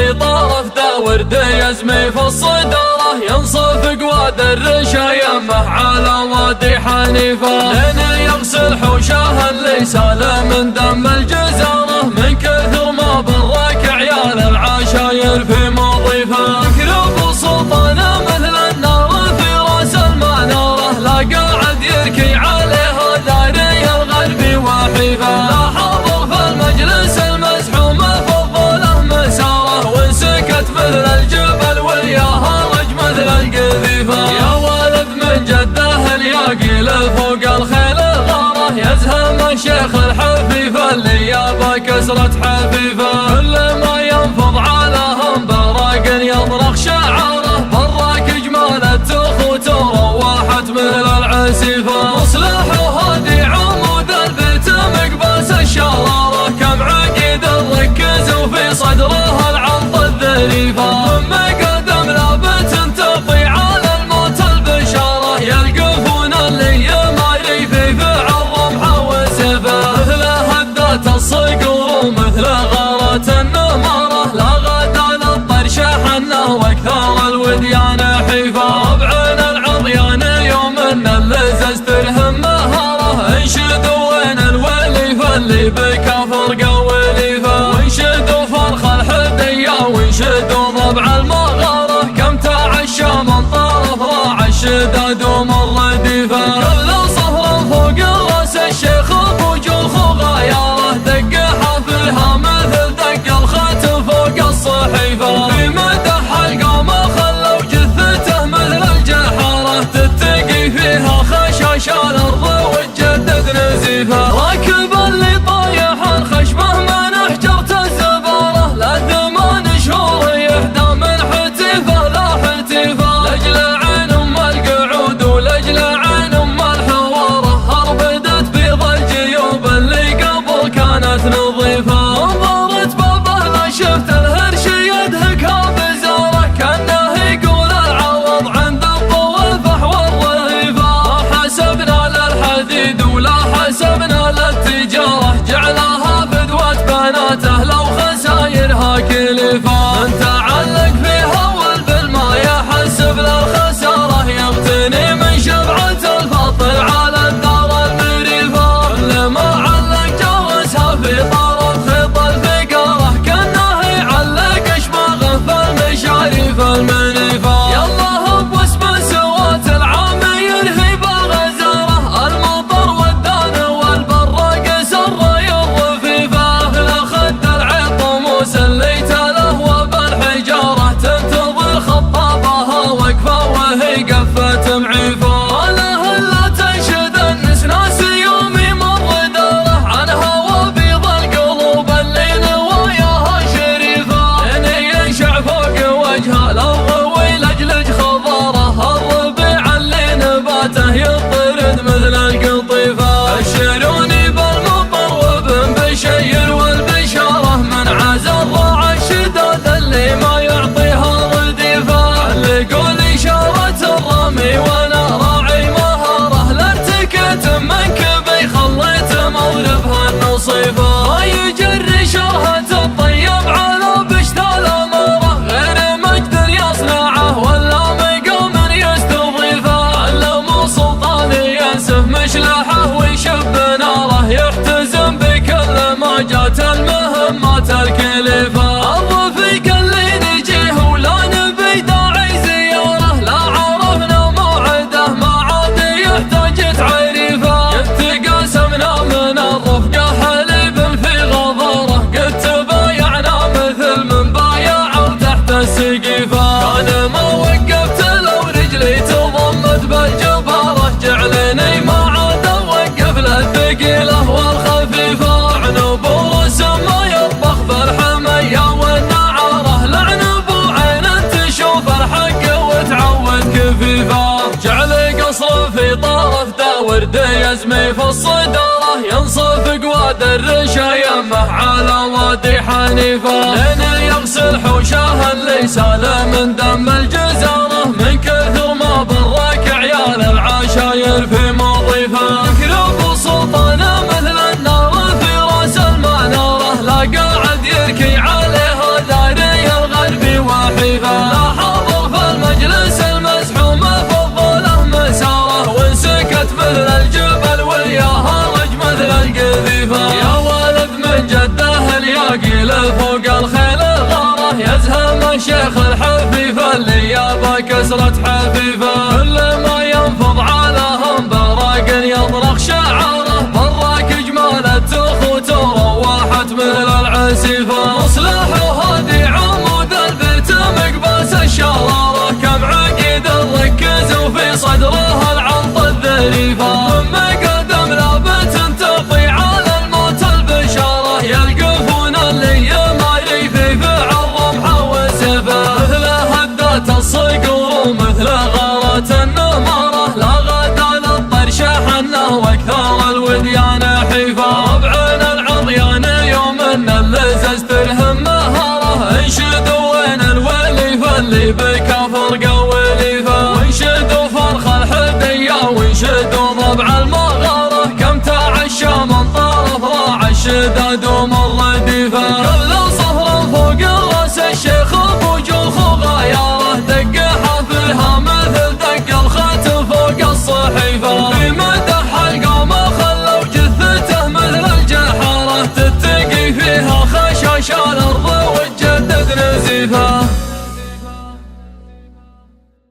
في طرف ذا ورد يزمي في الصدارة، ينصف قواد الرشايمة على وادي حنيفة، لين يغسل حوشه اللي سال من دم الجزارة، من كثر ما برك عيال العشاير في مضيفة. يكرب سلطانه مثل النار في راس المنارة، لا قاعد يركي عليها داري الغربي وحيفة، لا حاضر في المجلس المزحوم فضله مساره، وانسكت مثل الجبل وياها رج مثل القذيفة. يا ولد من جده الياقي فوق الخيل الغارة، يزهم الشيخ الحفيفة اللي يابا كسرة حفيفة، كل ما ينفض علىهم براق يضرخ شعاره، براك جمال التخوت روحت مثل العسيفة. مصلح وهادي عمود البيت مقباس الشرارة، كم عقيد الركز وفي صدرها العرض الذريفة، من قدم لابت تطي على الموت البشارة، يلقفون اللي ما يفي فعل رمحه وسيفه، مثل هدات الصقور ومثل غارة النمارة، لا غدا للطرش حنه واكثر الوديان حيفا، بعين العضيان يوم ان اللزز ترهم مهاره، انشدوا وين الوليفه اللي بكفر قوليفه، وانشدوا فرخ الحديه وانشدوا ضبع المغاره، كم تعشى من طرف راع الشداد ومر رديفه، كل صهر فوق راس الشيخ ابو جوخ وغياره، دق حفلها مثل دق الختم فوق الصحيفه، في مدح القامه خلوا جثته مثل الجحاره، تتقي فيها خشاش الارض وتجدد نزيفه، راكب اللي طايح الخشبه من حجرة الزباره، لا 8 شهور يهدى من حتيفه لا حتيفه، لاجل عين ام القعود ولاجل عين ام الحواره، هربدت بيض الجيوب اللي قبل كانت نظيفه، انظرت بابه لا شفت الهرش يدهكها بزاره، كانه يقول العوض عند الطول فحوى الرهيفه، ما حسبنا للحديد ولا حسبنا للتجاره، جعلها فدوة بناته لو خسايرها كلفه، من تعلق فيها والبالما يحسب للخساره، يغتني من شبعة الفطر على الدار المريفه، كل ما علق جوزها في طرف خيط الفقاره، كانه يعلق اشماغه في المشاريف المنيفه، يالله بواسم سوات العامير هيبه غزاره، المطر والدان والبراق سر الرفيفه، لخد العيط موسى اللي تله وبالحجاره، تنتظر خطابها وقفه وهي قفه معيفه، له الا تنشد النسناس يوم يمر داره، عنها وبيض القلوب اللي نواياها شريفه، لين ينشع فوق وجهها الغوي لجلج خضاره، الربيع اللي نباته يطرد مثل القطيفه، بشروني بالمطر وابن بشير والبشاره، من عز الراعي الشداد اللي ما يعطيها رديفه، علقوا لي شارة الرمي وانا راعي مهاره، لارتكت من كبي خليت مغربها النصيفه، ما يجري شرهة الطيب على بشت الاماره، غير مقدر يصنعه ولا مقام يستضيفه، علموا سلطاني ينسف مشلحه ويشب ناره، يحتزم بكل ما جات المهمات الكليفه، الرفيق اللي نجيه ولا نبي داعي زياره، لا عرفنا موعده ما عاد يحتاج تعريفه، قد تقاسمنا من الرفقه حليب في غضاره، قد تبايعنا مثل من بايع تحت السقيفه، كان ما وقفت لو رجلي تضمد بالجباره، جعلني ما عاد اوقف للثقيله والخفيفه، عنب ورسم ما يطبخ بالحميه والنعاره، لعنب وعين تشوف الحق وتعود كفيفه، جعل قصر في طرف ذا ورد يزمي في الصداره، ينصف قواد الرشايمه على وادي حنيفه، لين يغسل حوشه اللي سال من دم الجزاره، من كثر ما برك عيال العشاير في مضيفه، يكرب سلطانه مثل النار في راس المناره، لا قاعد يركي عليها داري الغربي نزلت حفيفة، كل ما ينفض علىهم براق يطرق شعاره، براك اجمالته وروحت مثل العسيفة. مصلح وهادي عمود البيت مقباس الشرارة، كم عقيد ركز وفي صدره العنط الذريفة، ثم قدم لابت تطي على الموت البشارة، يلقفون اللي ما يفي فعل رمحه وسيفه، مثل هدات الصقور ومثل غارة النمارة، لا غدا للطير شحنه واكثر الوديان حيفه، ربعنا العضيان يوم ان اللزز ترهم مهاره، انشدوا وين الوليفه اللي بكفر قوليفه، وانشدوا فرخ الحديه وانشدوا ضبع المغاره، كم تعشى من طرف راع الشداد ومر رديفه.